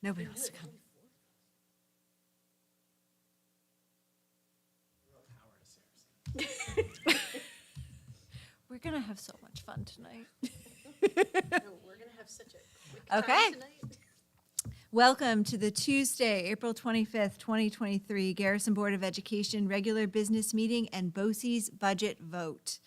Nobody wants to come. We're going to have so much fun tonight. We're going to have such a quick time Okay. tonight. Welcome to the Tuesday, April 25th, 2023 Garrison Board of Education regular business meeting and BOCES budget vote.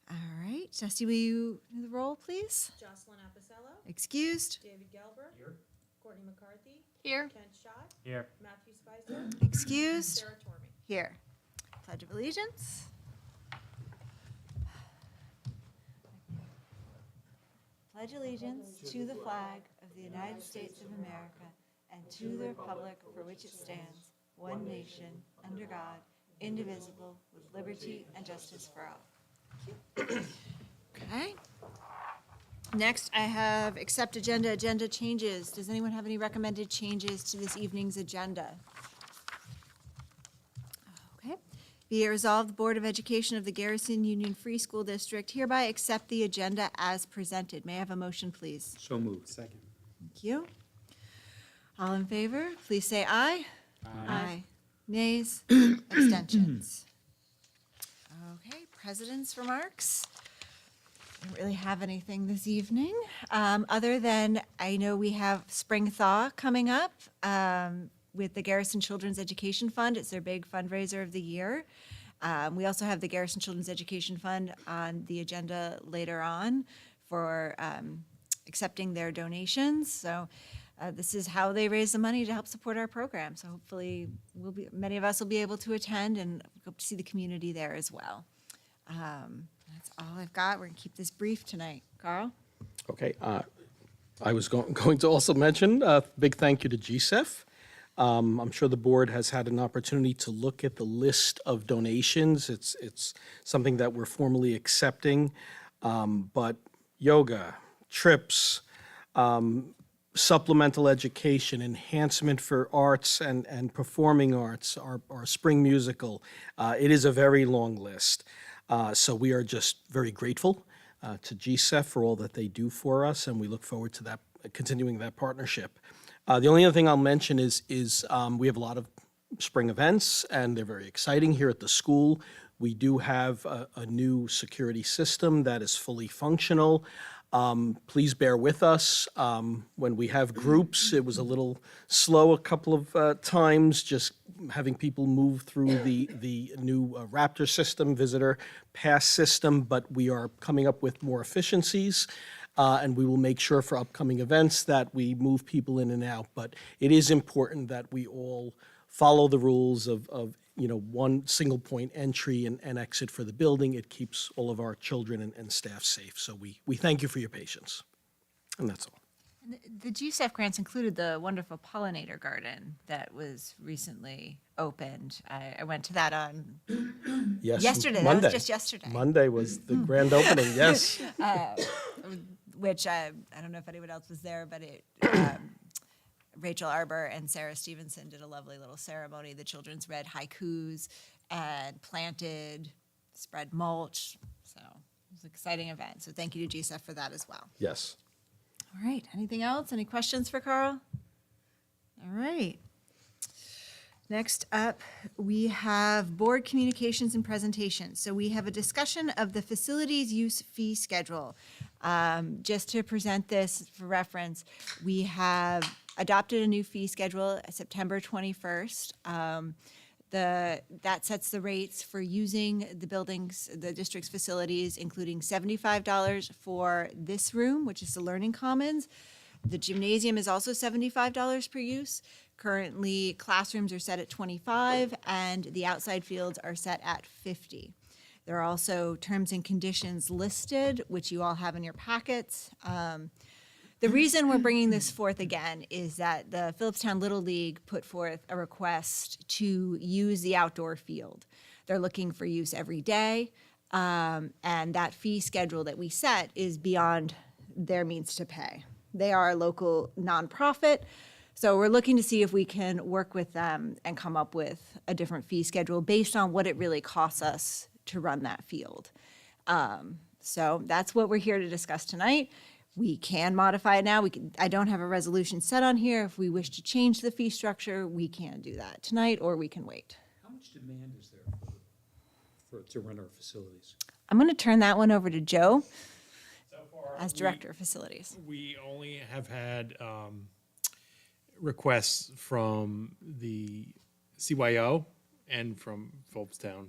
All right, Dusty, will you do the roll, please? Jocelyn Apicello. Excused. David Gelber. Here. Courtney McCarthy. Here. Kent Schott. Here. Matthew Spicer. Excused. Sarah Tormey. Here. Pledge of Allegiance. Pledge allegiance to the flag of the United States of America and to the republic for which it stands, one nation, under God, indivisible, with liberty and justice for all. Okay. Next, I have accept agenda changes. Does anyone have any recommended changes to this evening's agenda? Okay. Be it resolved, the Board of Education of the Garrison Union Free School District hereby accept the agenda as presented. May I have a motion, please? So moved. Second. Thank you. All in favor, please say aye. Aye. Nays, abstentions. Okay, President's remarks. I don't really have anything this evening, other than I know we have Spring Thaw coming up with the Garrison Children's Education Fund. It's their big fundraiser of the year. We also have the Garrison Children's Education Fund on the agenda later on for accepting their donations. So this is how they raise the money to help support our program. So hopefully many of us will be able to attend and hope to see the community there as well. That's all I've got. We're going to keep this brief tonight. Carl? Okay, I was going to also mention a big thank you to GCEF. I'm sure the board has had an opportunity to look at the list of donations. It's something that we're formally accepting, but yoga, trips, supplemental education, enhancement for arts and performing arts, our spring musical. It is a very long list. So we are just very grateful to GCEF for all that they do for us, and we look forward to that continuing that partnership. The only other thing I'll mention is we have a lot of spring events, and they're very exciting here at the school. We do have a new security system that is fully functional. Please bear with us. When we have groups, it was a little slow a couple of times, just having people move through the new Raptor system, visitor pass system, but we are coming up with more efficiencies. And we will make sure for upcoming events that we move people in and out. But it is important that we all follow the rules of one single point entry and exit for the building. It keeps all of our children and staff safe. So we thank you for your patience. And that's all. And the GCEF grants included the wonderful pollinator garden that was recently opened. I went to that on Yes, yesterday. Monday. That was just yesterday. Monday was the grand opening, yes. Which I don't know if anyone else was there, but Rachel Arbor and Sarah Stevenson did a lovely little ceremony. The children's read haikus and planted, spread mulch. So it was an exciting event. So thank you to GCEF for that as well. Yes. All right. Anything else? Any questions for Carl? All right. Next up, we have board communications and presentations. So we have a discussion of the facilities use fee schedule. Just to present this for reference, we have adopted a new fee schedule September 21st. That sets the rates for using the buildings, the district's facilities, including $75 for this room, which is the Learning Commons. The gymnasium is also $75 per use. Currently, classrooms are set at $25, and the outside fields are set at $50. There are also terms and conditions listed, which you all have in your packets. The reason we're bringing this forth again is that the Phillipstown Little League put forth a request to use the outdoor field. They're looking for use every day, and that fee schedule that we set is beyond their means to pay. They are a local nonprofit, so we're looking to see if we can work with them and come up with a different fee schedule based on what it really costs us to run that field. So that's what we're here to discuss tonight. We can modify it now. I don't have a resolution set on here. If we wish to change the fee structure, we can do that tonight, or we can wait. How much demand is there to rent our facilities? I'm going to turn that one over to Joe So far, as Director of Facilities. we only have had requests from the CYO and from Phillipstown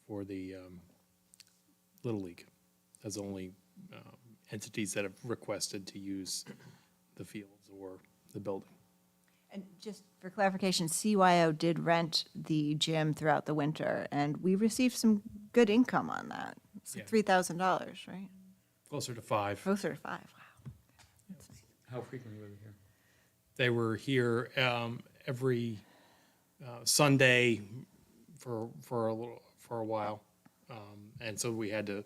for the Little League. As only entities that have requested to use the fields or the building. And just for clarification, CYO did rent the gym throughout the winter, and we received some good income on that. It's like Yeah. $3,000, right? Closer to 5. Closer to 5, wow. How frequently were they here? They were here every Sunday for a while, and so we had to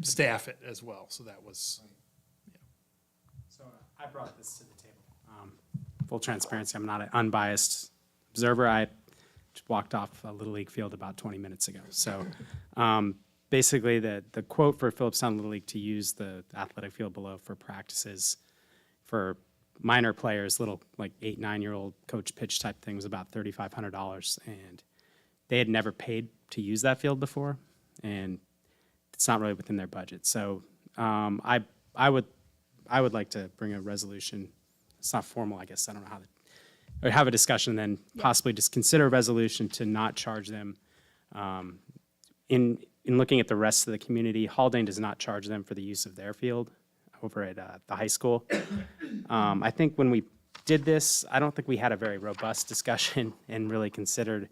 staff it as well. So that was So I brought this to the table. Full transparency, I'm not an unbiased observer. I just walked off a Little League field about 20 minutes ago. So basically, the quote for Phillipstown Little League to use the athletic field below for practices for minor players, little like 8, 9-year-old coach pitch type thing was about $3,500. And they had never paid to use that field before. And it's not really within their budget. So I would like to bring a resolution. It's not formal, I guess. I don't know how to, or have a discussion, then possibly just consider a resolution to not charge them. In looking at the rest of the community, Haldane does not charge them for the use of their field over at the high school. I think when we did this, I don't think we had a very robust discussion and really considered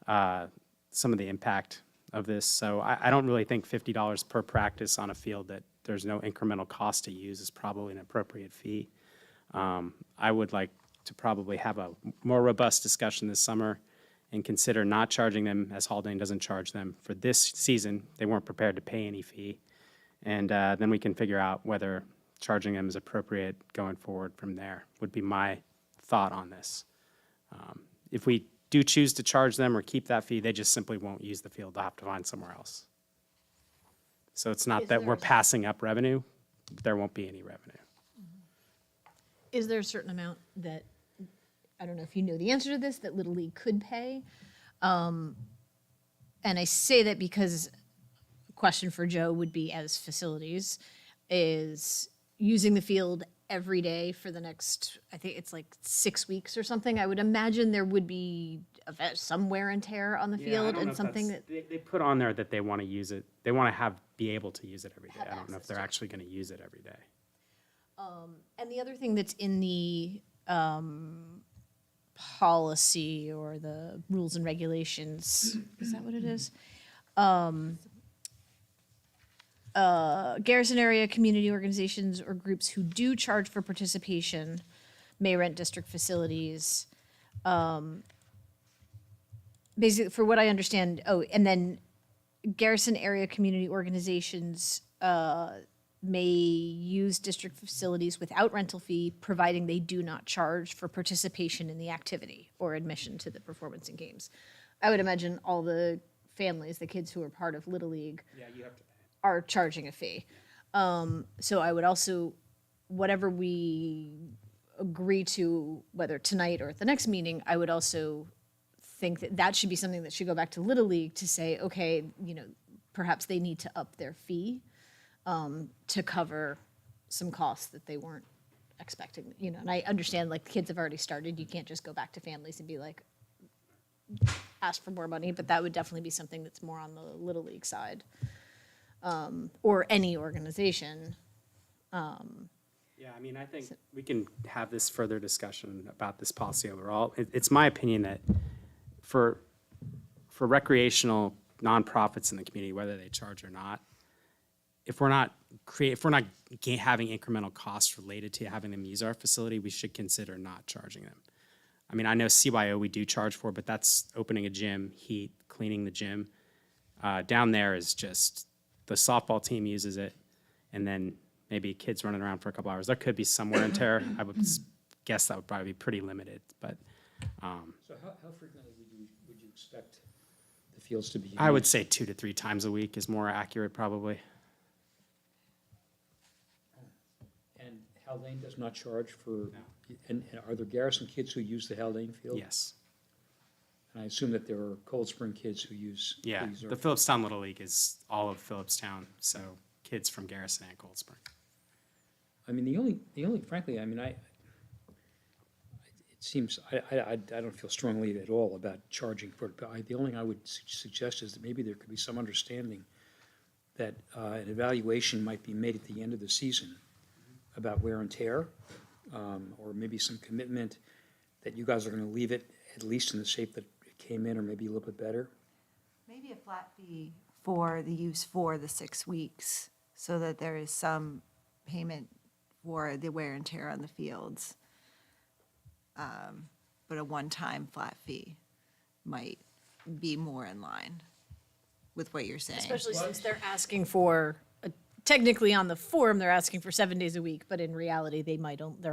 some of the impact of this. So I don't really think $50 per practice on a field that there's no incremental cost to use is probably an appropriate fee. I would like to probably have a more robust discussion this summer and consider not charging them, as Haldane doesn't charge them for this season. They weren't prepared to pay any fee. And then we can figure out whether charging them is appropriate going forward from there, would be my thought on this. If we do choose to charge them or keep that fee, they just simply won't use the field. They'll have to find somewhere else. So it's not that we're passing up revenue. There won't be any revenue. Is there a certain amount that, I don't know if you know the answer to this, that Little League could pay? And I say that because a question for Joe would be, as facilities, is using the field every day for the next, I think it's like 6 weeks or something. I would imagine there would be some wear and tear on the field and something that. They put on there that they want to use it. They want to be able to use it every day. I don't know if they're actually going to use it every day. And the other thing that's in the policy or the rules and regulations, is that what it is? Garrison area community organizations or groups who do charge for participation may rent district facilities. Basically, for what I understand, and then Garrison area community organizations may use district facilities without rental fee, providing they do not charge for participation in the activity or admission to the performance and games. I would imagine all the families, the kids who are part of Little League, are charging a fee. So I would also, whatever we agree to, whether tonight or at the next meeting, I would also think that that should be something that should go back to Little League to say, okay, perhaps they need to up their fee to cover some costs that they weren't expecting, and I understand, like, the kids have already started. You can't just go back to families and be like, ask for more money, but that would definitely be something that's more on the Little League side, or any organization. Yeah, I mean, I think we can have this further discussion about this policy overall. It's my opinion that for recreational nonprofits in the community, whether they charge or not, if we're not having incremental costs related to having them use our facility, we should consider not charging them. I mean, I know CYO we do charge for, but that's opening a gym, heat, cleaning the gym. Down there is just the softball team uses it, and then maybe kids running around for a couple hours. There could be some wear and tear. I would guess that would probably be pretty limited, but. So how frequently would you expect the fields to be used? I would say 2 to 3 times a week is more accurate, probably. Haldane does not charge for, and are there Garrison kids who use the Haldane field? Yes. And I assume that there are Cold Spring kids who use. Yeah, who use our- the Phillipstown Little League is all of Phillipstown, so kids from Garrison and Cold Spring. I mean, the only, frankly, I mean, it seems, I don't feel strongly at all about charging for it, but the only thing I would suggest is that maybe there could be some understanding that an evaluation might be made at the end of the season about wear and tear, or maybe some commitment that you guys are gonna leave it at least in the shape that it came in, or maybe a little bit better. Maybe a flat fee for the use for the 6 weeks, so that there is some payment for the wear and tear on the fields. But a one-time flat fee might be more in line with what you're saying. Especially since they're asking for, technically on the form, they're asking for 7 days a week, but in reality, they're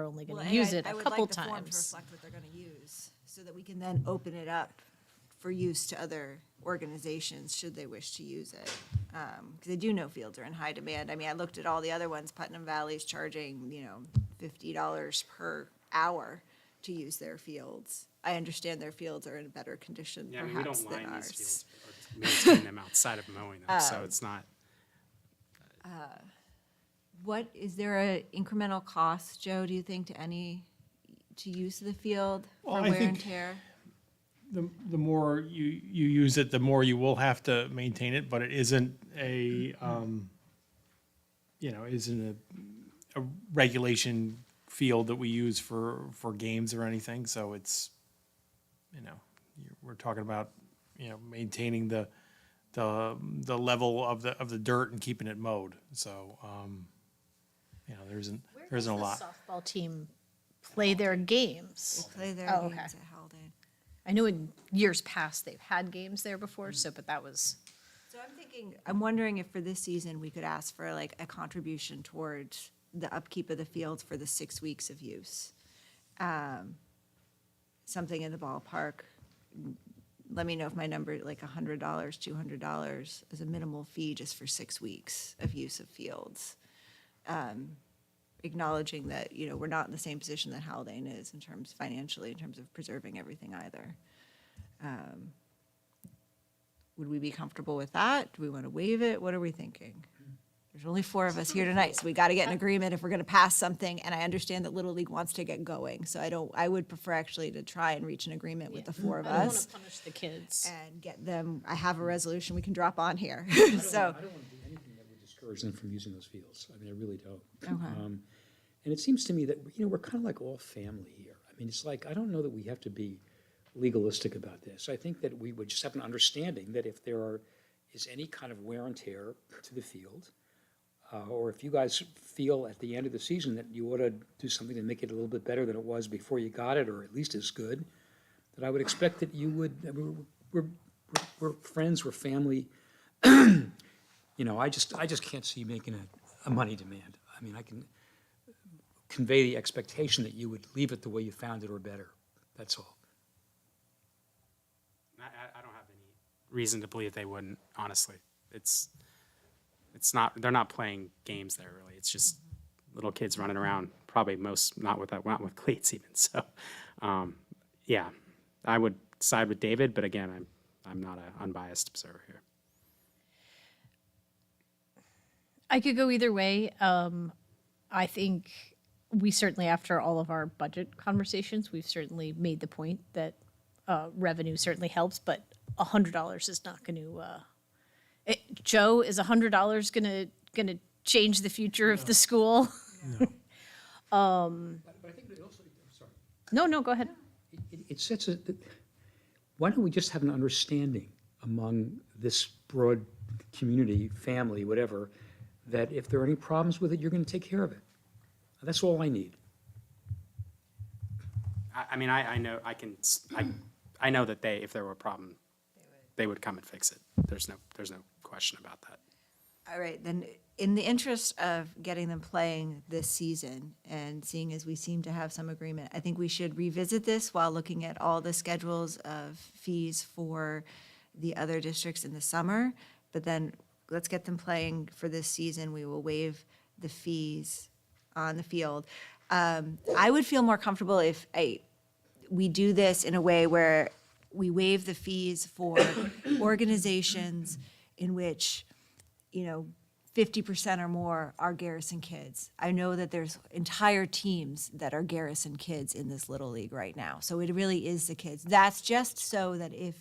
only Well, gonna and use I- it I a would couple like the form to times. reflect what they're gonna use, so that we can then open it up for use to other organizations, should they wish to use it. Because I do know fields are in high demand. I mean, I looked at all the other ones, Putnam Valley's charging, $50 per hour to use their fields. I understand their fields are in better condition Yeah, I mean, we perhaps don't than line ours. these fields or maintain them outside of mowing them, so it's not. Is there a incremental cost, Joe, do you think, to use the field Well, for I wear and think- tear? The more you use it, the more you will have to maintain it, but it isn't isn't a regulation field that we use for games or anything, so it's, we're talking about, maintaining the level of the dirt and keeping it mowed, so, there isn't a lot. Where does the softball team play their games? Play their Oh, games okay. at Haldane. I know in years past, they've had games there before, but that was, So I'm wondering if for this season, we could ask for like a contribution towards the upkeep of the fields for the 6 weeks of use. Something in the ballpark. Let me know if my number, like $100, $200 is a minimal fee just for 6 weeks of use of fields. Acknowledging that, we're not in the same position that Haldane is in terms financially, in terms of preserving everything either. Would we be comfortable with that? Do we want to waive it? What are we thinking? There's only 4 of us here tonight, so we got to get an agreement if we're going to pass something. And I understand that Little League wants to get going, so I would prefer actually to try and reach an agreement with the 4 of I don't want us to punish the kids. and get them, I have a resolution we can drop on here, I don't so. want to do anything that would discourage them from using those fields. I mean, I really don't. Okay. And it seems to me that, we're kind of like all family here. I mean, it's like, I don't know that we have to be legalistic about this. I think that we would just have an understanding that if there is any kind of wear and tear to the field, or if you guys feel at the end of the season that you ought to do something to make it a little bit better than it was before you got it, or at least as good, that I would expect that you would, we're friends, we're family. I just can't see making a money demand. I mean, I can convey the expectation that you would leave it the way you found it or better. That's all. I don't have any reason to believe they wouldn't, honestly. It's not, they're not playing games there, really. It's just little kids running around, probably not with cleats even, so, yeah. I would side with David, but again, I'm not an unbiased observer here. I could go either way. I think we certainly, after all of our budget conversations, we've certainly made the point that revenue certainly helps, but $100 is not going to. Joe, is $100 going to change the future of the school? But I think it also, I'm sorry. No, go ahead. It sets why don't we just have an understanding among this broad community, family, whatever, that if there are any problems with it, you're going to take care of it. That's all I need. I mean, I know that if there were a problem, they would come and fix it. There's no question about that. All right, then, in the interest of getting them playing this season and seeing as we seem to have some agreement, I think we should revisit this while looking at all the schedules of fees for the other districts in the summer. But then, let's get them playing for this season. We will waive the fees on the field. I would feel more comfortable if we do this in a way where we waive the fees for organizations in which, 50% or more are Garrison kids. I know that there's entire teams that are Garrison kids in this Little League right now. So it really is the kids. That's just so that if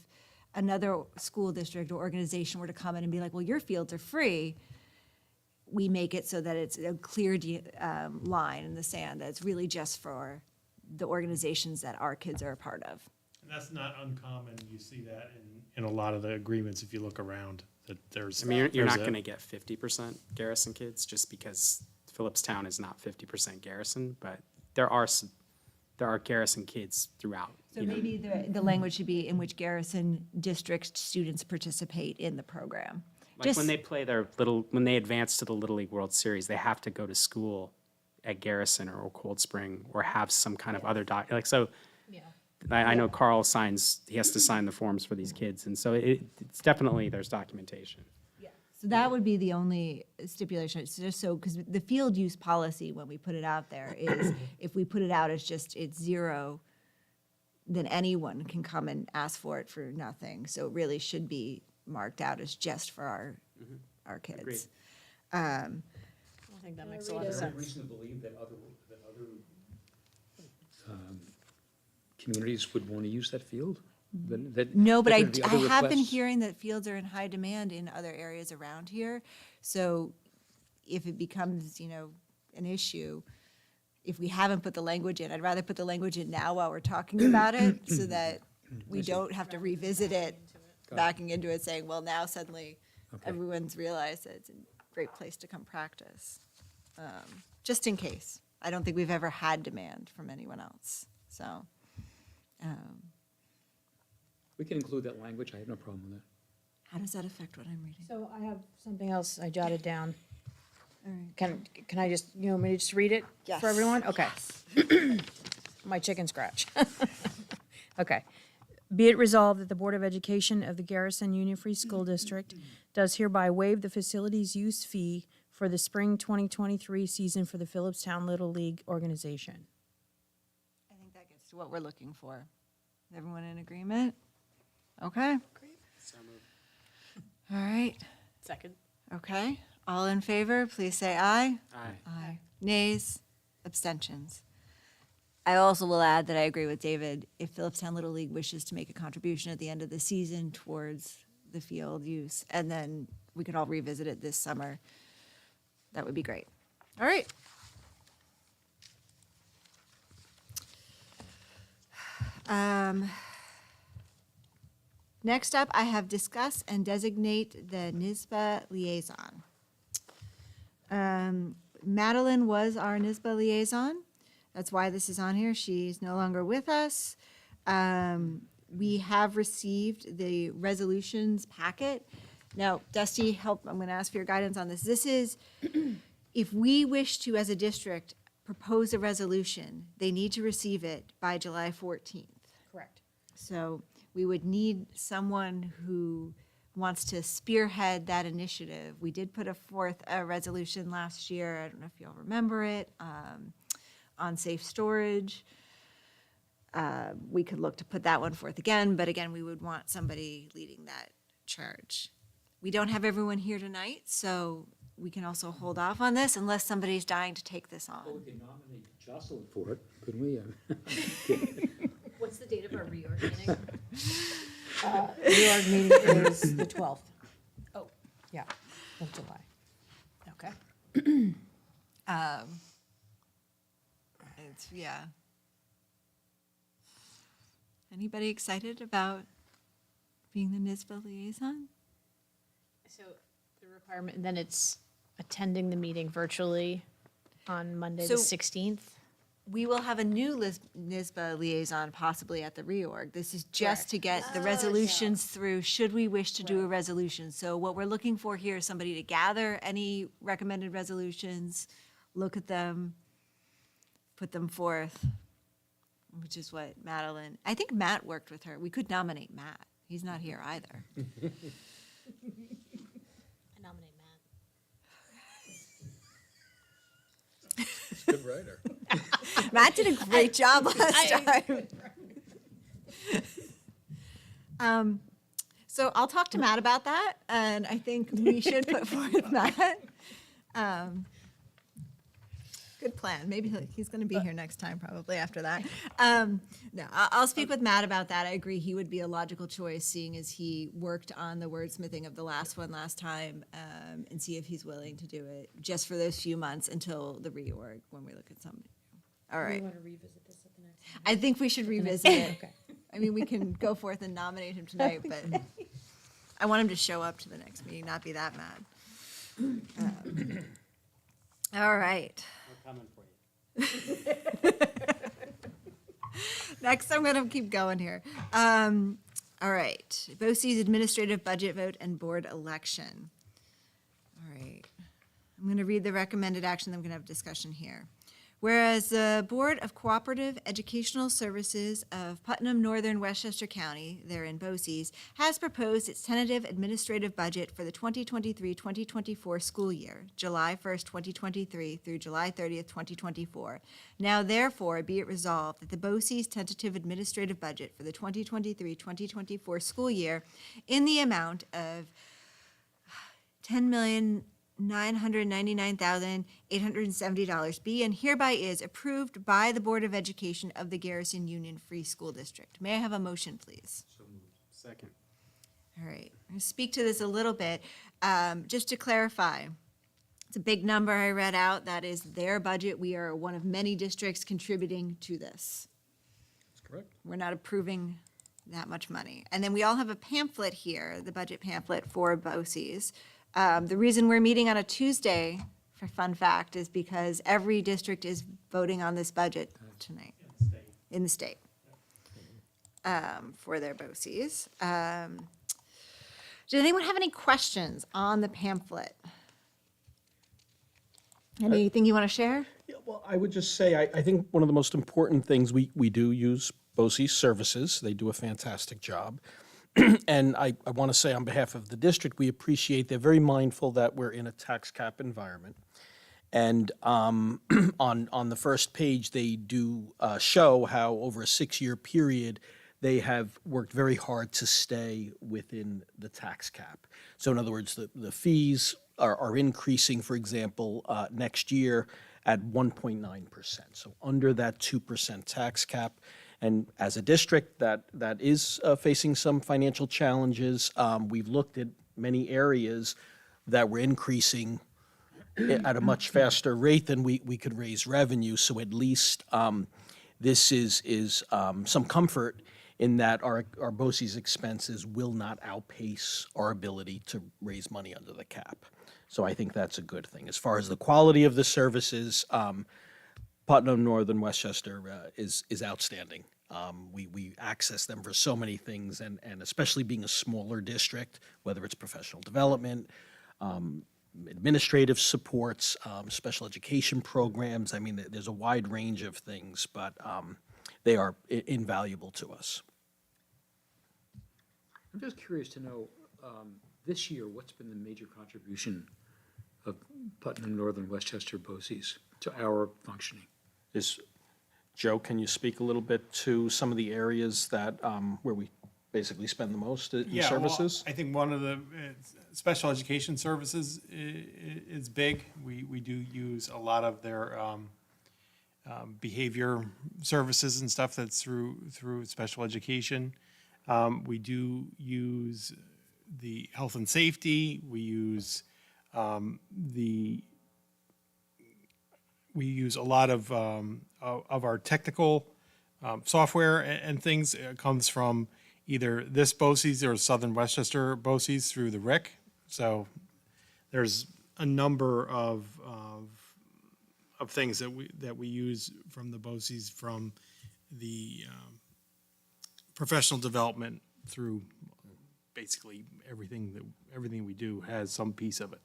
another school district or organization were to come in and be like, well, your fields are free, we make it so that it's a clear line in the sand that's really just for the organizations that our kids are a part of. And that's not uncommon. You see that in a lot of the agreements, if you look around, that there's. I mean, you're there's not a- going to get 50% Garrison kids just because Phillipstown is not 50% Garrison, but there are Garrison kids throughout. So you know. maybe the language should be in which Garrison district students participate in the program. Like Just- when they play when they advance to the Little League World Series, they have to go to school at Garrison or Cold Spring or have some kind of other so. Yeah. I know Carl he has to sign the forms for these kids, and so it's definitely, there's documentation. So that would be the only stipulation, it's just so, because the field use policy, when we put it out there, is if we put it out as it's zero, then anyone can come and ask for it for nothing. So it really should be marked out as just for our kids. Agreed. I think that makes a lot of Is there sense. any reason to believe that other communities would want to use that field? No, but that I there'd be other have been requests? hearing that fields are in high demand in other areas around here. So if it becomes, an issue, if we haven't put the language in, I'd rather put the language in now while we're talking about it so that we don't have to revisit it, backing into it, saying, well, now suddenly Okay. everyone's realized that it's a great place to come practice. Just in case. I don't think we've ever had demand from anyone else, so. We can include that language, I have no problem with that. How does that affect what I'm reading? So I have something else I jotted down. All right. Can I just, want me to just read it Yes. for everyone? Okay. My chicken scratch. Okay. Be it resolved that the Board of Education of the Garrison Union Free School District does hereby waive the facilities use fee for the spring 2023 season for the Phillipstown Little League organization. I think that gets to what we're looking for. Is everyone in agreement? Okay. All right, Second. okay. All in favor, please say aye. Aye. Aye. Nays, abstentions. I also will add that I agree with David. If Phillipstown Little League wishes to make a contribution at the end of the season towards the field use, and then we could all revisit it this summer, that would be great. All right. Next up, I have discuss and designate the NYSSBA liaison. Madeline was our NYSSBA liaison. That's why this is on here. She's no longer with us. We have received the resolutions packet. Now, Dusty, I'm going to ask for your guidance on this. This is, if we wish to, as a district, propose a resolution, they need to receive it by July 14th. Correct. So we would need someone who wants to spearhead that initiative. We did put forth a resolution last year, I don't know if you all remember it, on safe storage. We could look to put that one forth again, but again, we would want somebody leading that charge. We don't have everyone here tonight, so we can also hold off on this unless somebody's dying to take this Well, on. we could nominate Jocelyn for it, couldn't we? What's the date of our reorg meeting? Reorg meeting is the 12th. Oh. Yeah, of July. Okay. Yeah. Anybody excited about being the NYSSBA liaison? So the requirement, then it's attending the meeting virtually on Monday, the So- 16th? We will have a new NYSSBA liaison possibly at the reorg. This is just to get the resolutions through, should we wish to do a resolution. So what we're looking for here is somebody to gather any recommended resolutions, look at them, put them forth, which is what Madeline, I think Matt worked with her. We could nominate Matt. He's not here either. I nominate Matt. Good writer. Matt did a great job last time. So I'll talk to Matt about that, and I think we should put forth Matt. Good plan. Maybe he's going to be here next time, probably after that. No, I'll speak with Matt about that. I agree he would be a logical choice, seeing as he worked on the wordsmithing of the last one last time, and see if he's willing to do it just for those few months until the reorg when we look at somebody. All right. want to revisit this at the next meeting? I think we should revisit it. Okay. I mean, we can go forth and nominate him tonight, but I want him to show up to the next meeting, not be that mad. All right. Next, I'm going to keep going here. All right. BOCES administrative budget vote and board election. All right. I'm going to read the recommended action, then I'm going to have discussion here. Whereas the Board of Cooperative Educational Services of Putnam Northern Westchester County, therein BOCES, has proposed its tentative administrative budget for the 2023-2024 school year, July 1st, 2023 through July 30th, 2024. Now therefore be it resolved that the BOCES tentative administrative budget for the 2023-2024 school year in the amount of $10,999,870 be and hereby is approved by the Board of Education of the Garrison Union Free School District. May I have a motion, please? Second. All right, I'm going to speak to this a little bit. Just to clarify, it's a big number I read out. That is their budget. We are one of many districts contributing to this. That's correct. We're not approving that much money. And then we all have a pamphlet here, the budget pamphlet for BOCES. The reason we're meeting on a Tuesday, for fun fact, is because every district is voting on this budget tonight. In the state. For their BOCES. Does anyone have any questions on the pamphlet? Anything you want to share? Yeah, well, I would just say, I think one of the most important things, we do use BOCES services. They do a fantastic job. And I want to say on behalf of the district, we appreciate, they're very mindful that we're in a tax cap environment. And on the first page, they do show how over a 6-year period, they have worked very hard to stay within the tax cap. So in other words, the fees are increasing, for example, next year at 1.9%. So under that 2% tax cap. And as a district that is facing some financial challenges, we've looked at many areas that were increasing at a much faster rate than we could raise revenue. So at least this is some comfort in that our BOCES expenses will not outpace our ability to raise money under the cap. So I think that's a good thing. As far as the quality of the services, Putnam Northern Westchester is outstanding. We access them for so many things, and especially being a smaller district, whether it's professional development, administrative supports, special education programs. I mean, there's a wide range of things, but they are invaluable to us. I'm just curious to know, this year, what's been the major contribution of Putnam Northern Westchester BOCES to our functioning? Joe, can you speak a little bit to some of the areas that where we basically spend the most in services? Well, I think one of the special education services is big. We do use a lot of their behavior services and stuff that's through special education. We do use the health and safety. We use we use a lot of our technical software and things. It comes from either this BOCES or Southern Westchester BOCES through the RIC. So there's a number of things that we use from the BOCES, from the professional development through basically everything we do has some piece of it.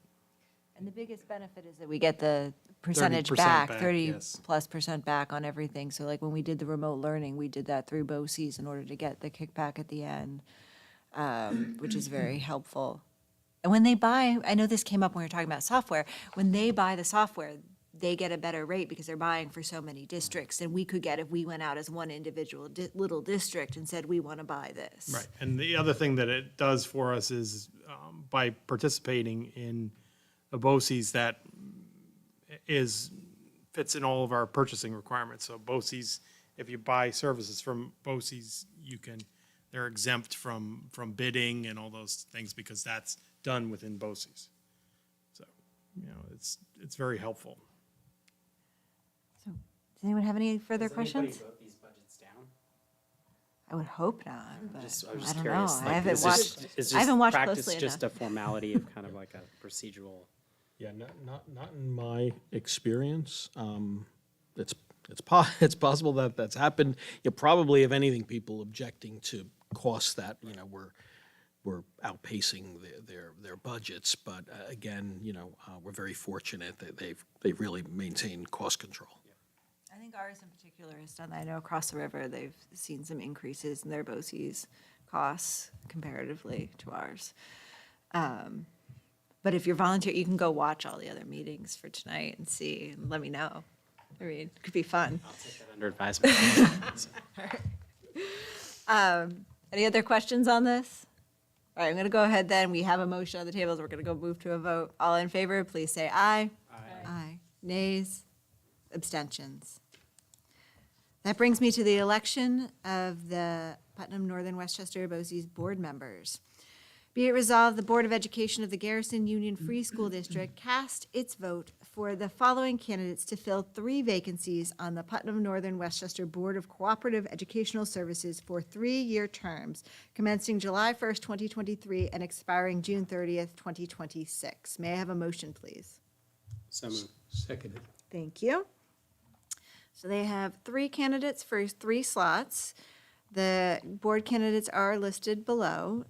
And the biggest benefit is that we get the percentage 30% back, back, 30+% back on everything. So like when we did the remote learning, we did that through BOCES in order to get the kickback at the end, which is very helpful. And when they buy, I know this came up when we were talking about software, when they buy the software, they get a better rate because they're buying for so many districts than we could get if we went out as one individual little district and said, we want to buy this. Right, and the other thing that it does for us is by participating in a BOCES that fits in all of our purchasing requirements. So BOCES, if you buy services from BOCES, they're exempt from bidding and all those things because that's done within BOCES. So, it's very helpful. So, does anyone have any further questions? vote these budgets down? I would hope not, but I was I just don't curious. know. like, I haven't is watched, this- is I haven't this watched practice closely just enough. a formality of kind of like a procedural? Yeah, not in my experience. It's possible that that's happened. You probably, if anything, people objecting to costs that, we're outpacing their budgets. But again, we're very fortunate that they've really maintained cost control. I think ours in particular has done that. I know across the river, they've seen some increases in their BOCES costs comparatively to ours. But if you're volunteer, you can go watch all the other meetings for tonight and see, and let me know. I mean, it could be fun. I'll take that under advisement. Any other questions on this? All right, I'm going to go ahead then. We have a motion on the table, so we're going to go move to a vote. All in favor, please say aye. Aye. Nays? Abstentions? That brings me to the election of the Putnam Northern Westchester BOCES board members. Be it resolved, the Board of Education of the Garrison Union Free School District cast its vote for the following candidates to fill 3 vacancies on the Putnam Northern Westchester Board of Cooperative Educational Services for 3-year terms, commencing July 1st, 2023, and expiring June 30th, 2026. May I have a motion, please? So moved. Seconded. Thank you. So they have 3 candidates for 3 slots. The board candidates are listed below.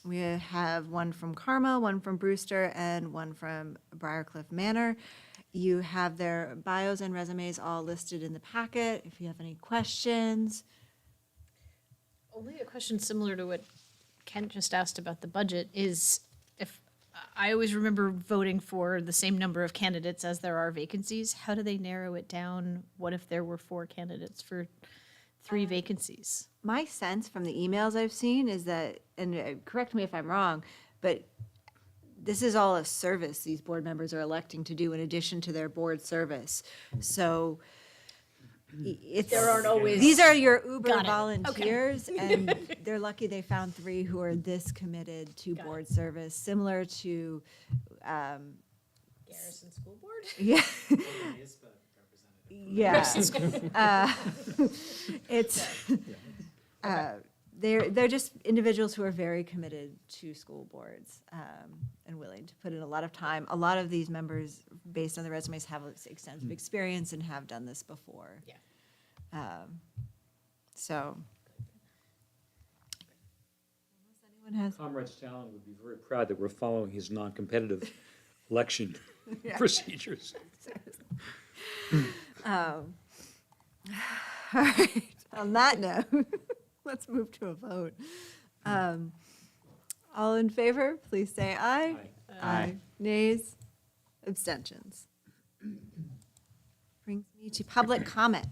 We have one from Carmel, one from Brewster, and one from Briarcliff Manor. You have their bios and resumes all listed in the packet. If you have any questions. Only a question similar to what Kent just asked about the budget is if, I always remember voting for the same number of candidates as there are vacancies. How do they narrow it down? What if there were 4 candidates for 3 vacancies? My sense from the emails I've seen is that, and correct me if I'm wrong, but this is all a service these board members are electing to do in addition to their board service. So it's. There aren't always- These are your Uber Got it. volunteers, and they're lucky they found 3 who are this committed to board service, similar to, Garrison School Board? yeah. Yeah. It's, they're just individuals who are very committed to school boards and willing to put in a lot of time. A lot of these members, based on the resumes, have extensive experience and have done this before. Yeah. So. Unless anyone has, Comrade Stalin would be very proud that we're following his non-competitive election procedures. all right, on that note, let's move to a vote. All in favor, please say aye. Aye. Nays? Abstentions? Brings me to public comment.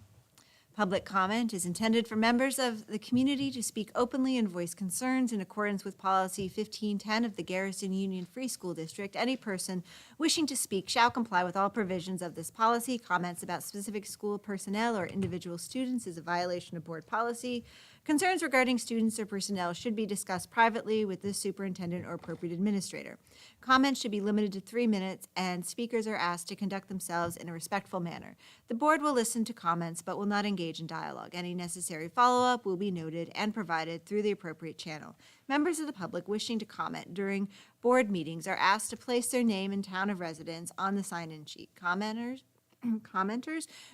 Public comment is intended for members of the community to speak openly and voice concerns in accordance with Policy 1510 of the Garrison Union Free School District. Any person wishing to speak shall comply with all provisions of this policy. Comments about specific school personnel or individual students is a violation of board policy. Concerns regarding students or personnel should be discussed privately with the superintendent or appropriate administrator. Comments should be limited to 3 minutes, and speakers are asked to conduct themselves in a respectful manner. The board will listen to comments but will not engage in dialogue. Any necessary follow-up will be noted and provided through the appropriate channel. Members of the public wishing to comment during board meetings are asked to place their name and town of residence on the sign-in sheet. Commenters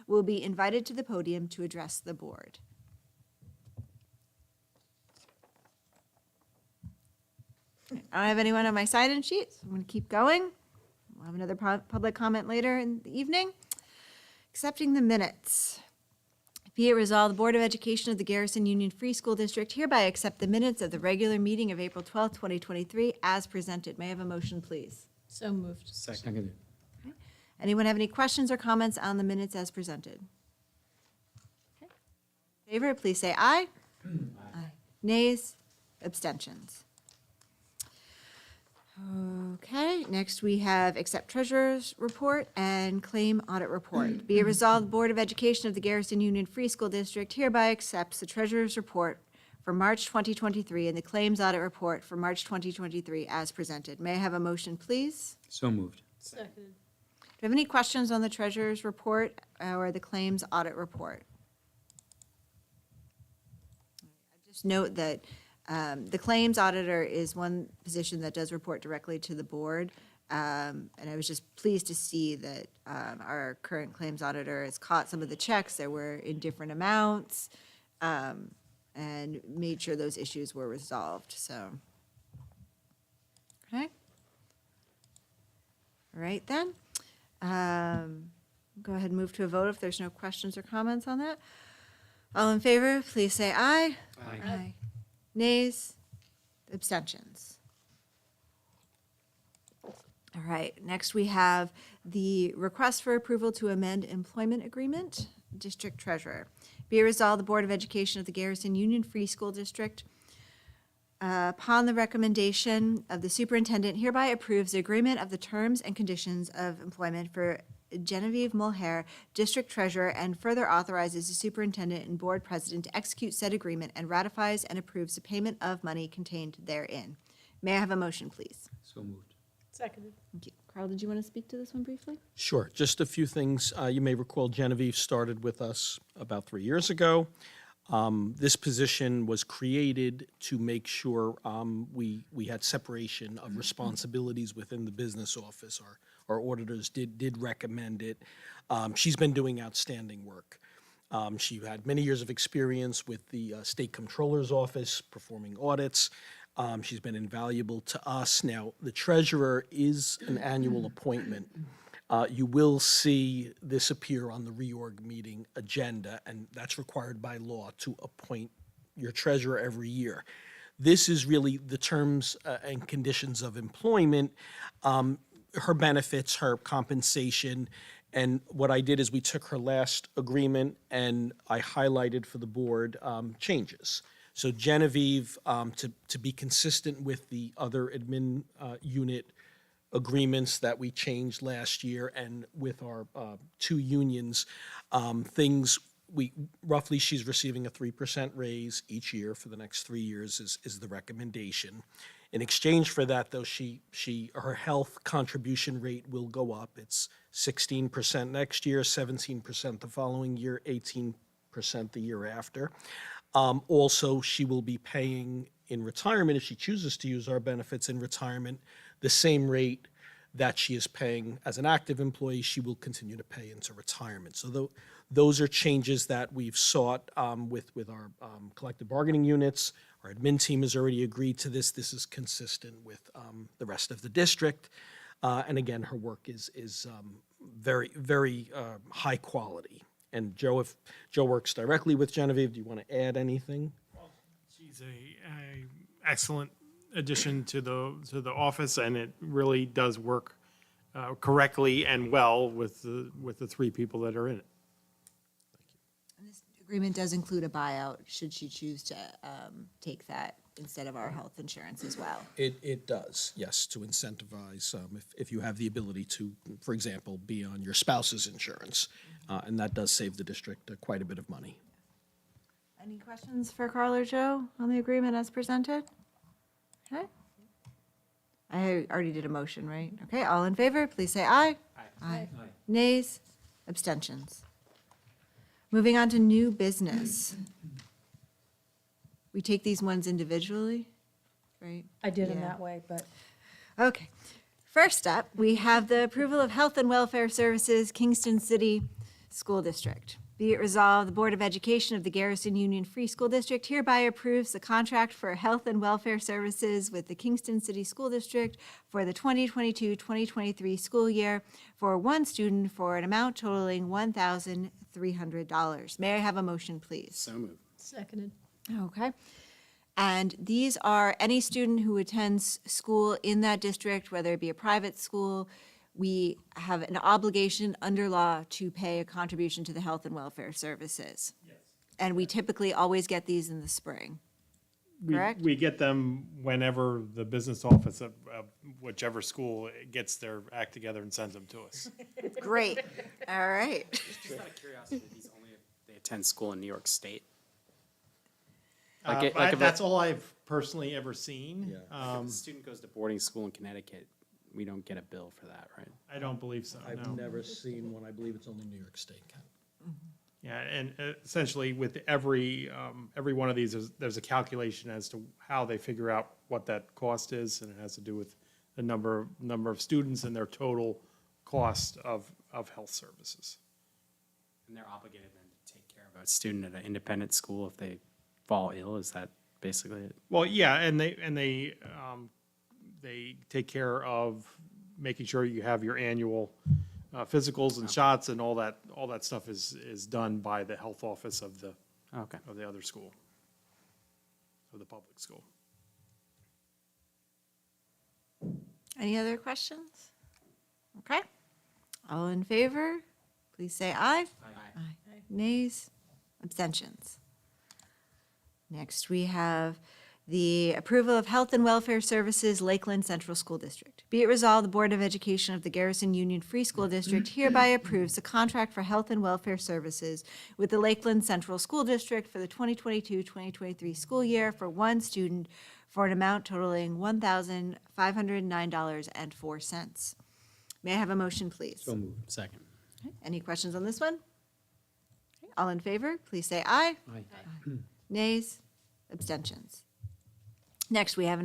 will be invited to the podium to address the board. I don't have anyone on my sign-in sheet, so I'm going to keep going. We'll have another public comment later in the evening. Accepting the minutes. Be it resolved, the Board of Education of the Garrison Union Free School District hereby accept the minutes of the regular meeting of April 12th, 2023 as presented. May I have a motion, please? So moved. Seconded. Anyone have any questions or comments on the minutes as presented? Okay. In favor, please say aye. Aye. Nays, abstentions. Okay, next we have accept treasurer's report and claim audit report. Be it resolved, the Board of Education of the Garrison Union Free School District hereby accepts the treasurer's report for March 2023 and the claims audit report for March 2023 as presented. May I have a motion, please? So moved. Do you have any questions on the treasurer's report or the claims audit report? Just note that the claims auditor is one position that does report directly to the board. And I was just pleased to see that our current claims auditor has caught some of the checks that were in different amounts and made sure those issues were resolved, so. Okay. All right, then. Go ahead and move to a vote if there's no questions or comments on that. All in favor, please say aye. Aye. Nays, abstentions. All right, next we have the request for approval to amend employment agreement, District Treasurer. Be it resolved, the Board of Education of the Garrison Union Free School District, upon the recommendation of the superintendent, hereby approves the agreement of the terms and conditions of employment for Genevieve Mulhare, District Treasurer, and further authorizes the superintendent and board president to execute said agreement and ratifies and approves the payment of money contained therein. May I have a motion, please? So moved. Seconded. Thank you. Carl, did you want to speak to this one briefly? Sure, just a few things. You may recall Genevieve started with us about 3 years ago. This position was created to make sure we had separation of responsibilities within the business office. Our auditors did recommend it. She's been doing outstanding work. She had many years of experience with the State Comptroller's Office performing audits. She's been invaluable to us. Now, the treasurer is an annual appointment. You will see this appear on the reorg meeting agenda, and that's required by law to appoint your treasurer every year. This is really the terms and conditions of employment, her benefits, her compensation, and what I did is we took her last agreement and I highlighted for the board changes. So Genevieve, to be consistent with the other admin unit agreements that we changed last year and with our two unions, roughly she's receiving a 3% raise each year for the next 3 years is the recommendation. In exchange for that, though, her health contribution rate will go up. It's 16% next year, 17% the following year, 18% the year after. Also, she will be paying in retirement, if she chooses to use our benefits in retirement, the same rate that she is paying as an active employee, she will continue to pay into retirement. So those are changes that we've sought with our collective bargaining units. Our admin team has already agreed to this. This is consistent with the rest of the district. And again, her work is very, very high quality. And Joe, if Joe works directly with Genevieve, do you want to add anything? She's a excellent addition to the office, and it really does work correctly and well with the three people that are in it. And this agreement does include a buyout, should she choose to take that instead of our health insurance as well. It does, yes, to incentivize if you have the ability to, for example, be on your spouse's insurance. And that does save the district quite a bit of money. Any questions for Carl or Joe on the agreement as presented? Okay. I already did a motion, right? Okay, all in favor, please say aye. Aye. Nays, abstentions. Moving on to new business. We take these ones individually, right? I did in Yeah. that way, but Okay. First up, we have the approval of Health and Welfare Services, Kingston City School District. Be it resolved, the Board of Education of the Garrison Union Free School District hereby approves the contract for health and welfare services with the Kingston City School District for the 2022-2023 school year for one student for an amount totaling $1,300. May I have a motion, please? So moved. seconded. Okay. And these are any student who attends school in that district, whether it be a private school, we have an obligation under law to pay a contribution to the health and welfare services. And we typically always get these in the spring. Correct? We get them whenever the business office of whichever school gets their act together and sends them to us. Great. All right. Just out of curiosity, these only if they attend school in New York State? That's all I've personally ever seen. If a student goes to boarding school in Connecticut, we don't get a bill for that, right? I don't believe so, I've no. never seen one. I believe it's only New York State, Ken. Yeah, and essentially with every one of these, there's a calculation as to how they figure out what that cost is, and it has to do with the number of students and their total cost of health services. And they're obligated then to take care of a student at an independent school if they fall ill, is that basically it? Well, yeah, and they take care of making sure you have your annual physicals and shots, and all that stuff is done by the health office of the Okay. other school, of the public school. Any other questions? Okay. All in favor, please say aye. Aye. Nays, abstentions. Next, we have the approval of Health and Welfare Services, Lakeland Central School District. Be it resolved, the Board of Education of the Garrison Union Free School District hereby approves the contract for health and welfare services with the Lakeland Central School District for the 2022-2023 school year for one student for an amount totaling $1,509.04. May I have a motion, please? So moved. Second. Any questions on this one? Okay, all in favor, please say aye. Aye. Nays, abstentions. Next, we have a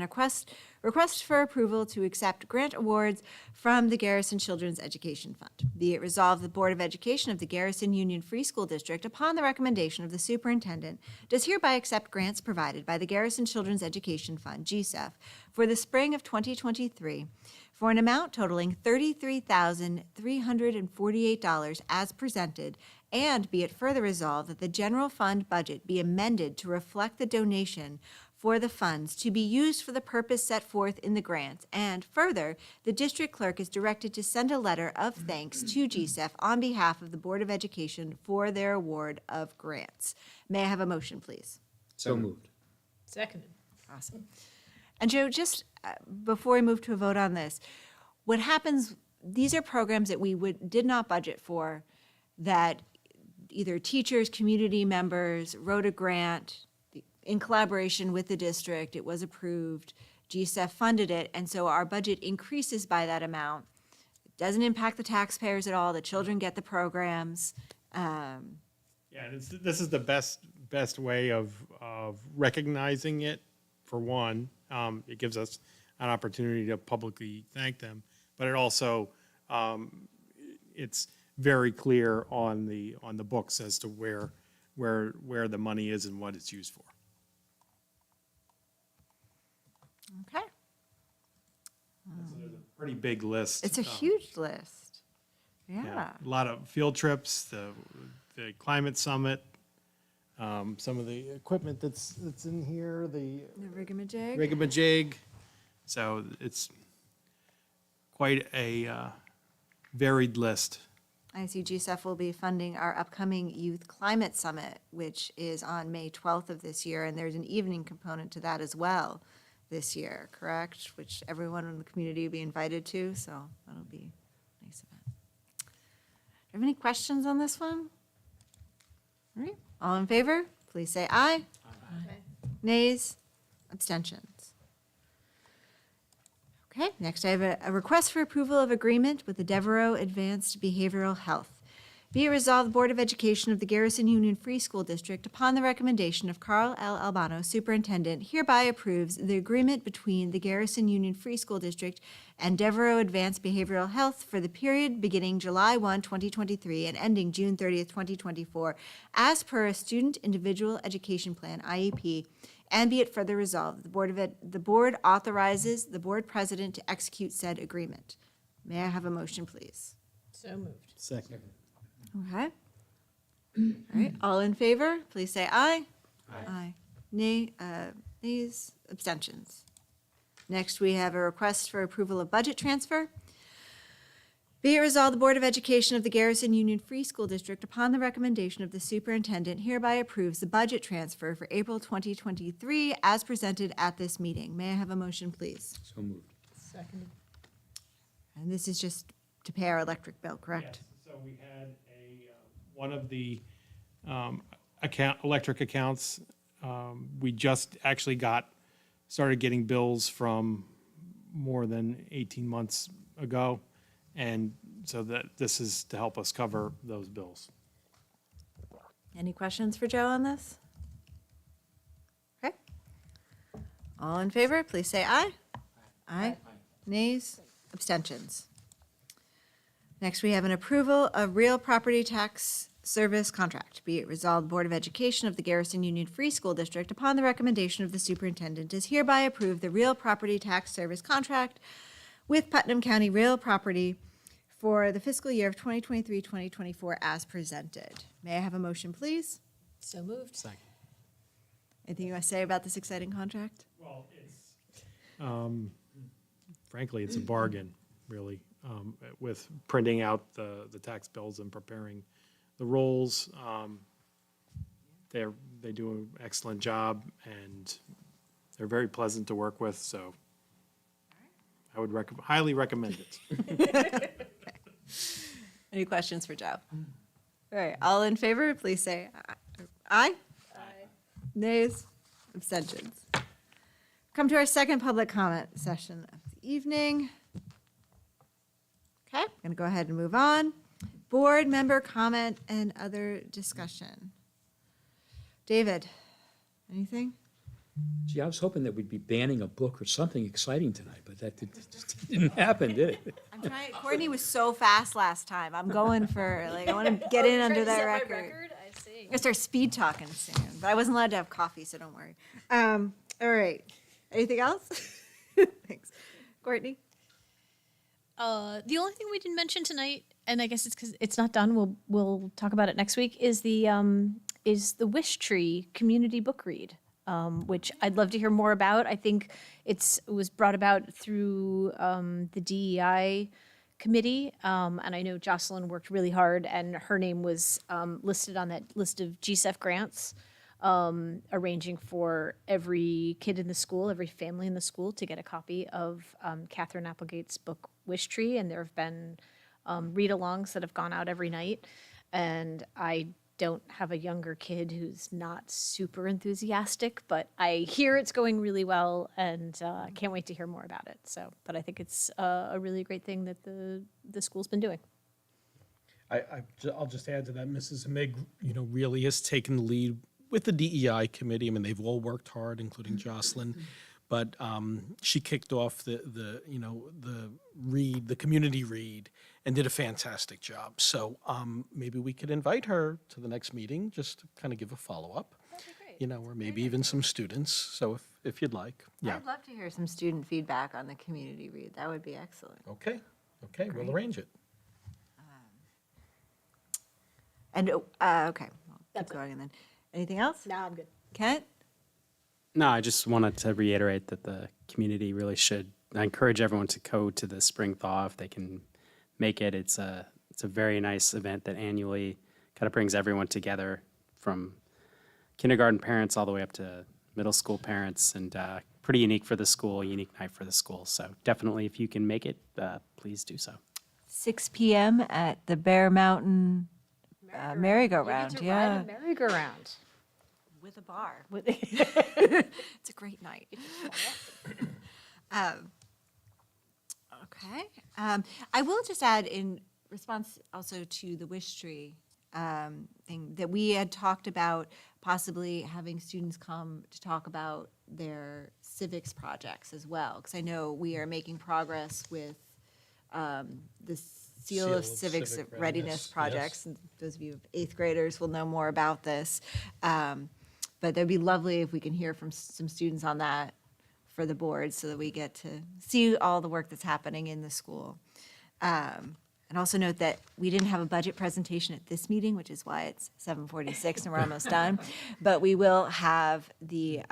request for approval to accept grant awards from the Garrison Children's Education Fund. Be it resolved, the Board of Education of the Garrison Union Free School District, upon the recommendation of the superintendent, does hereby accept grants provided by the Garrison Children's Education Fund, GCEF, for the spring of 2023 for an amount totaling $33,348 as presented, and be it further resolved that the general fund budget be amended to reflect the donation for the funds to be used for the purpose set forth in the grants, and further, the district clerk is directed to send a letter of thanks to GCEF on behalf of the Board of Education for their award of grants. May I have a motion, please? So moved. Seconded. Awesome. And Joe, just before we move to a vote on this, what happens, these are programs that we did not budget for, that either teachers, community members wrote a grant in collaboration with the district, it was approved, GCEF funded it, and so our budget increases by that amount. It doesn't impact the taxpayers at all, the children get the programs. Yeah, and this is the best way of recognizing it, for one. It gives us an opportunity to publicly thank them, but it also, it's very clear on the books as to where the money is and what it's used for. Okay, There's a pretty big list. it's a huge list. Yeah. A lot of field trips, the climate summit, some of the equipment that's in here, the The rigamajig. rigamajig. So it's quite a varied list. I see GCEF will be funding our upcoming Youth Climate Summit, which is on May 12th of this year, and there's an evening component to that as well this year, correct? Which everyone in the community will be invited to, so that'll be a nice event. Do you have any questions on this one? All right, all in favor, please say aye. Aye. Nays, abstentions. Okay, next I have a request for approval of agreement with the Devereux Advanced Behavioral Health. Be it resolved, the Board of Education of the Garrison Union Free School District, upon the recommendation of Carl L. Albano, Superintendent, hereby approves the agreement between the Garrison Union Free School District and Devereux Advanced Behavioral Health for the period beginning July 1, 2023, and ending June 30th, 2024, as per a Student Individual Education Plan, IEP, and be it further resolved, the Board authorizes the Board President to execute said agreement. May I have a motion, please? So moved. Second. Okay. All right, all in favor, please say aye. Aye. Nays, abstentions. Next, we have a request for approval of budget transfer. Be it resolved, the Board of Education of the Garrison Union Free School District, upon the recommendation of the superintendent, hereby approves the budget transfer for April 2023 as presented at this meeting. May I have a motion, please? So moved. And this is just to pay our electric bill, correct? Yes, so we had one of the electric accounts, we just actually started getting bills from more than 18 months ago. And so that this is to help us cover those bills. Any questions for Joe on this? Okay. All in favor, please say aye. Aye. Nays? Abstentions? Next, we have an approval of real property tax service contract. Be it resolved, Board of Education of the Garrison Union Free School District, upon the recommendation of the superintendent, is hereby approved the real property tax service contract with Putnam County Real Property for the fiscal year of 2023-2024 as presented. May I have a motion, please? So moved. Anything you want to say about this exciting contract? Well, frankly, it's a bargain, really, with printing out the tax bills and preparing the rolls. They do an excellent job, and they're very pleasant to work with, so I would highly recommend it. Any questions for Joe? All right, all in favor, please say aye. Aye. Nays? Abstentions? Come to our second public comment session of the evening. Okay, I'm going to go ahead and move on. Board member comment and other discussion. David, anything? Gee, I was hoping that we'd be banning a book or something exciting tonight, but that just didn't happen, did it? I'm trying, Courtney was so fast last time. I'm going for, I want to get in under that record. I see. I'm gonna start speed talking soon, but I wasn't allowed to have coffee, so don't worry. All right. Anything else? Thanks. Courtney? The only thing we didn't mention tonight, and I guess it's because it's not done, we'll talk about it next week, is the Wish Tree Community Book Read, which I'd love to hear more about. I think it was brought about through the DEI committee, and I know Jocelyn worked really hard, and her name was listed on that list of GCEF grants, arranging for every kid in the school, every family in the school to get a copy of Catherine Applegate's book Wish Tree, and there have been read-alongs that have gone out every night, and I don't have a younger kid who's not super enthusiastic, but I hear it's going really well, and I can't wait to hear more about it. So, but I think it's a really great thing that the school's been doing. I'll just add to that, Mrs. Hamig, really has taken the lead with the DEI committee. I mean, they've all worked hard, including Jocelyn, but she kicked off the community read, and did a fantastic job. So maybe we could invite her to the next meeting, just to kind of give a follow-up. That'd be great. Or maybe even some students. So if you'd like, yeah. I'd love to hear some student feedback on the community read. That would be excellent. Okay, we'll arrange it. And, okay, I'll keep That's it. going and then. Anything else? No, I'm good. Kent? No, I just wanted to reiterate that the community really should, I encourage everyone to go to the spring thaw if they can make it. It's a very nice event that annually kind of brings everyone together, from kindergarten parents all the way up to middle school parents, and pretty unique for the school, unique night for the school. So definitely, if you can make it, please do so. 6 p.m. at the Bear Mountain merry-go-round. Yeah. Ride a merry-go-round. With a bar. It's a great night. Okay. I will just add, in response also to the Wish Tree thing, that we had talked about possibly having students come to talk about their civics projects as well, because I know we are making progress with the Seal of Civics Civic Readiness Readiness, projects. And those of you 8th graders will know more about this. But that'd be lovely if we can hear from some students on that for the board, so that we get to see all the work that's happening in the school. And also note that we didn't have a budget presentation at this meeting, which is why it's 7:46 and we're almost done. But we will have the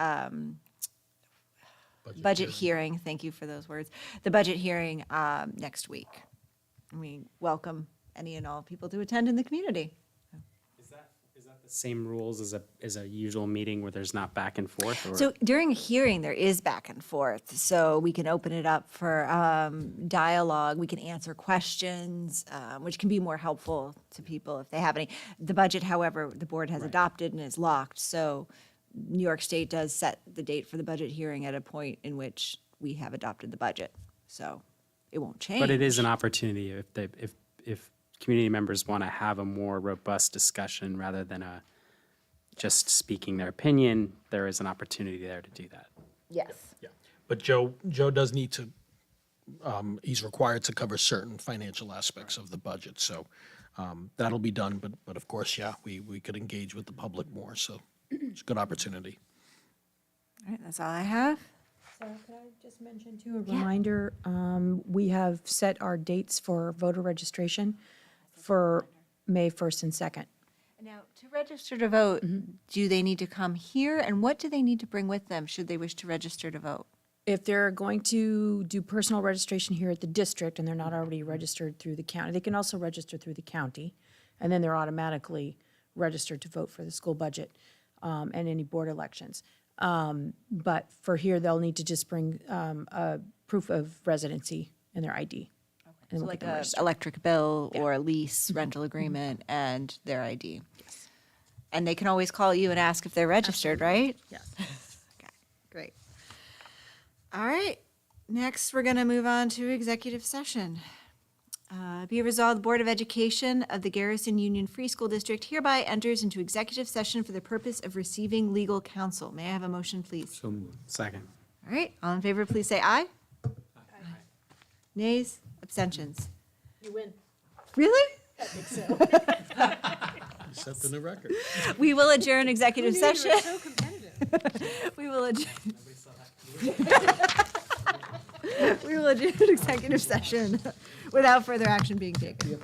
budget hearing, thank you for those words, the budget hearing next week. we welcome any and all people to attend in the community. Is that the same rules as a usual meeting where there's not back and forth? Or? So during a hearing, there is back and forth, so we can open it up for dialogue. We can answer questions, which can be more helpful to people if they have any. The budget, however, the board has adopted and is locked, so New York State does set the date for the budget hearing at a point in which we have adopted the budget, so it won't change. But it is an opportunity if community members want to have a more robust discussion rather than just speaking their opinion, there is an opportunity there to do that. Yes. Yeah, but Joe does need to, he's required to cover certain financial aspects of the budget, so that'll be done, but of course, yeah, we could engage with the public more, so it's a good opportunity. All right, that's all I have. Sarah, could I just mention too, a reminder, we have set our dates for voter registration for May 1st and 2nd. Now, to register to vote, do they need to come here, and what do they need to bring with them should they wish to register to vote? If they're going to do personal registration here at the district and they're not already registered through the county, they can also register through the county, and then they're automatically registered to vote for the school budget and any board elections. But for here, they'll need to just bring a proof of residency and their ID. And So we'll like get them a registered. electric bill or a lease, rental agreement, and their ID. Yes. And they can always call you and ask if they're registered, right? Yes. Okay, great. All right, next, we're going to move on to executive session. Be it resolved, the Board of Education of the Garrison Union Free School District hereby enters into executive session for the purpose of receiving legal counsel. May I have a motion, please? So moved. Second. All right, all in favor, please say aye. Nays, abstentions. You win. Really? Set the new record. We will adjourn executive session. We will adjourn. We will adjourn executive session without further action being taken.